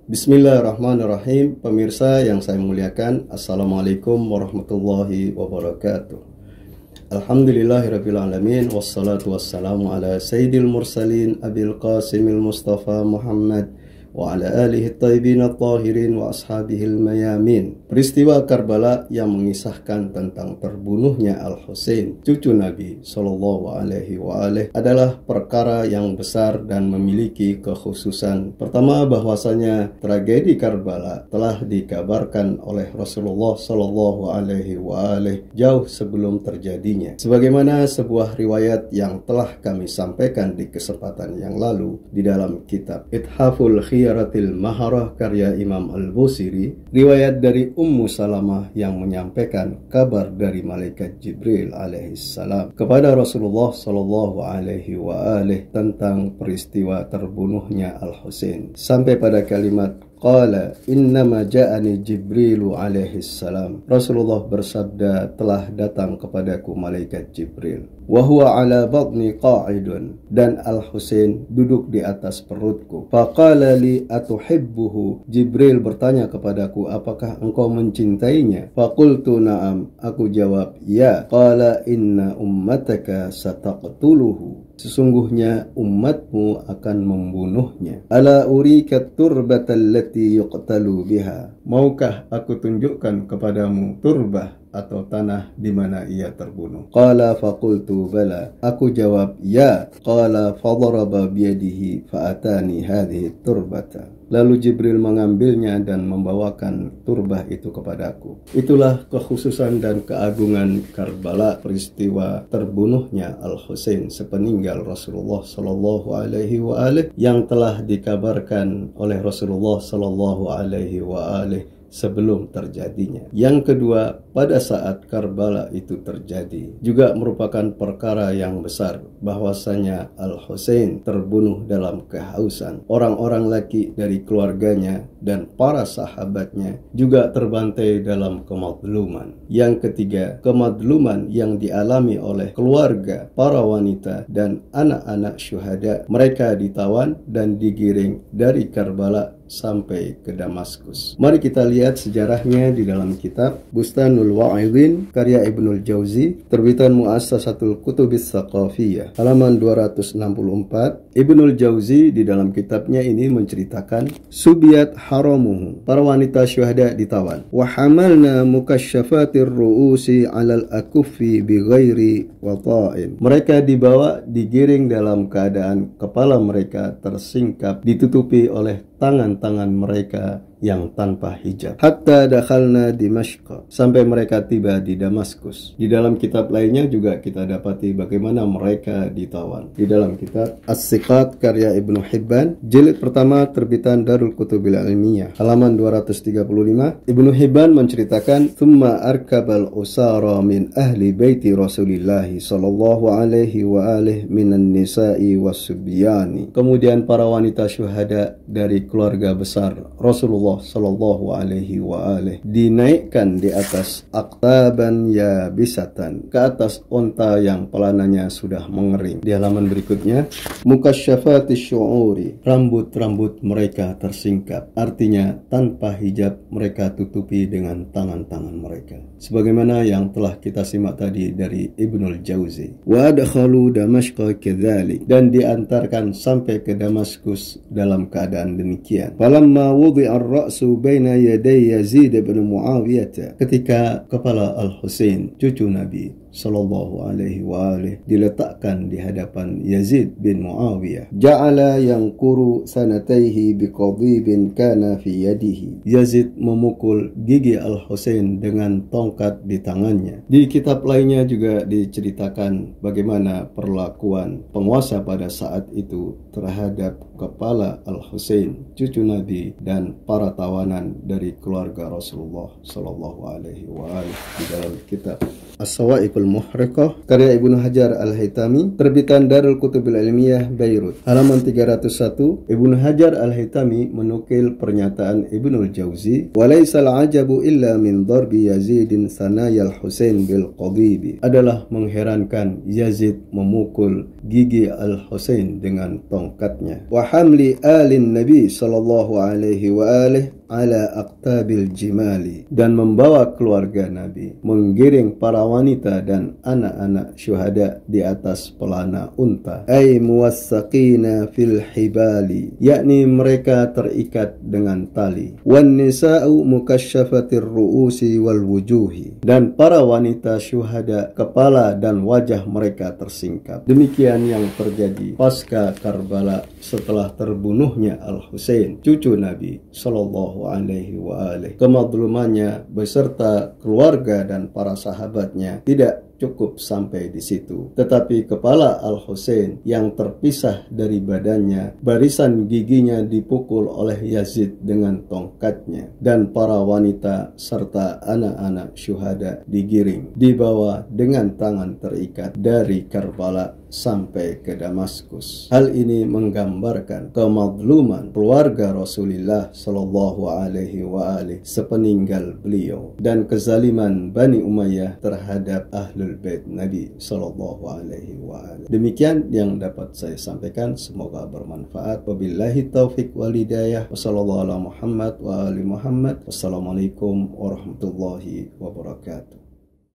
Bismillahirrahmanirrahim. Pemirsa yang saya muliakan, Assalamualaikum warahmatullahi wabarakatuh. Alhamdulillahirrabbilalamin. Wassalatu wassalamu ala sayyidil mursalin Abil Qasimil Mustafa Muhammad wa ala alihi tayyibin at-tahirin wa ashabihil mayamin. Peristiwa Karbala yang mengisahkan tentang terbunuhnya Al-Husain, cucu Nabi Sallallahu Alaihi Wasallam, adalah perkara yang besar dan memiliki kekhususan. Pertama, bahwasanya tragedi Karbala telah dikabarkan oleh Rasulullah Sallallahu Alaihi Wasallam jauh sebelum terjadinya. Sebagaimana sebuah riwayat yang telah kami sampaikan di kesempatan yang lalu di dalam kitab Ithaful Khiyaratil Maharah karya Imam Al-Busiri, riwayat dari Ummu Salamah yang menyampaikan kabar dari malaikat Jibril alaihissalam kepada Rasulullah sallallahu alaihi wasallam tentang peristiwa terbunuhnya Al-Husain, sampai pada kalimat qala innama ja'ani Jibrilu alaihissalam. Rasulullah bersabda, telah datang kepadaku malaikat Jibril, wa huwa ala batni qa'idun, dan Al-Husain duduk di atas perutku. Faqala li atuhibbuhu, Jibril bertanya kepadaku, apakah engkau mencintainya? Faqultu na'am, aku jawab ya. Qala inna ummataka sataqtuluhu, sesungguhnya umatmu akan membunuhnya. Ala urika turbata allati yuqtalu biha, maukah aku tunjukkan kepadamu turbah atau tanah di mana ia terbunuh? Qala faqultu bala, aku jawab ya. Qala fadaraba biyadihi fa'atani hadhihi turbata, lalu Jibril mengambilnya dan membawakan turbah itu kepadaku. Itulah kekhususan dan keagungan Karbala, peristiwa terbunuhnya Al-Husain sepeninggal Rasulullah Sallallahu Alaihi Wasallam yang telah dikabarkan oleh Rasulullah Sallallahu Alaihi Wasallam sebelum terjadinya. Yang kedua, pada saat Karbala itu terjadi juga merupakan perkara yang besar, bahwasanya Al-Husain terbunuh dalam kehausan. Orang-orang laki dari keluarganya dan para sahabatnya juga terbantai dalam kemadluman. Yang ketiga, kemadluman yang dialami oleh keluarga, para wanita dan anak-anak syuhada. Mereka ditawan dan digiring dari Karbala sampai ke Damaskus. Mari kita lihat sejarahnya di dalam kitab Bustanul Wa'idhin karya Ibnul Jauzi, terbitan Muassasatul Kutubis Tsaqafiyah, halaman 264. Ibnul Jauzi di dalam kitabnya ini menceritakan subiyat haramuhu, para wanita syuhada ditawan. Wa hamalna mukasyafatir ru'usi 'alal akuffi bighairi wata'in, mereka dibawa digiring dalam keadaan kepala mereka tersingkap, ditutupi oleh tangan-tangan mereka yang tanpa hijab. Hatta dakhalna Dimashq, sampai mereka tiba di Damaskus. Di dalam kitab lainnya juga kita dapati bagaimana mereka ditawan. Di dalam kitab As-Siqat karya Ibnu Hibban, jilid pertama terbitan Darul Kutubil Ilmiyah, halaman 235, Ibnu Hibban menceritakan, "Tsumma arkabal usara min ahli baiti Rasulillah sallallahu alaihi wa alihi minan nisa'i was-subyani." Kemudian para wanita syuhada dari keluarga besar Rasulullah Sallallahu Alaihi Wasallam dinaikkan di atas aktaban yabisatan, ke atas onta yang pelananya sudah mengering. Di halaman berikutnya, mukasyafati syu'uri, rambut-rambut mereka tersingkap, artinya tanpa hijab, mereka tutupi dengan tangan-tangan mereka, sebagaimana yang telah kita simak tadi dari Ibnul Jauzi. Wa adkhalu Damashqa kadzalik, dan diantarkan sampai ke Damaskus dalam keadaan demikian. Falamma wudi'a ar-ra'su baina yaday Yazid bin Muawiyah, ketika kepala Al-Husain, cucu Nabi Sallallahu Alaihi Wasallam, diletakkan di hadapan Yazid bin Muawiyah, ja'ala yanquru sanataihi biqadibin kana fi yadihi, Yazid memukul gigi Al-Husain dengan tongkat di tangannya. Di kitab lainnya juga diceritakan bagaimana perlakuan penguasa pada saat itu terhadap kepala Al-Husain, cucu Nabi, dan para tawanan dari keluarga Rasulullah Sallallahu Alaihi Wasallam. Di dalam kitab As-Sawa'iqul Muhriqah karya Ibnu Hajar Al-Haytami, terbitan Darul Kutubil Ilmiyah Beirut, halaman 301. Ibnu Hajar Al-Haytami menukil pernyataan Ibnul Jauzi, "Walaisal ajabu illa min darbi Yazidin sanayal Husain bil qadibi." Adalah mengherankan Yazid memukul gigi Al-Husain dengan tongkatnya. Wa hamli alin Nabi sallallahu alaihi wa alihi ala aqtabil jimali, dan membawa keluarga Nabi menggiring para wanita dan anak-anak syuhada di atas pelana unta, ay muwassaqina fil hibali, yakni mereka terikat dengan tali, wan nisa'u mukasyafatir ru'usi wal wujuhi, dan para wanita syuhada kepala dan wajah mereka tersingkap. Demikian yang terjadi pasca Karbala setelah terbunuhnya Al-Husain, cucu Nabi sallallahu alaihi wa alihi. Kemadlumannya beserta keluarga dan para sahabatnya tidak cukup sampai di situ, tetapi kepala Al-Husain yang terpisah dari badannya, barisan giginya dipukul oleh Yazid dengan tongkatnya, dan para wanita serta anak-anak syuhada digiring, dibawa dengan tangan terikat dari Karbala sampai ke Damaskus. Hal ini menggambarkan kemadluman keluarga Rasulullah Shallallahu Alaihi Wasallam sepeninggal beliau dan kezaliman Bani Umayyah terhadap Ahlul Bait Nabi Shallallahu Alaihi Wasallam. Demikian yang dapat saya sampaikan, semoga bermanfaat. Wabillahi taufik wal hidayah. Wassallallahu ala Muhammad wa ali Muhammad. Wassalamualaikum warahmatullahi wabarakatuh.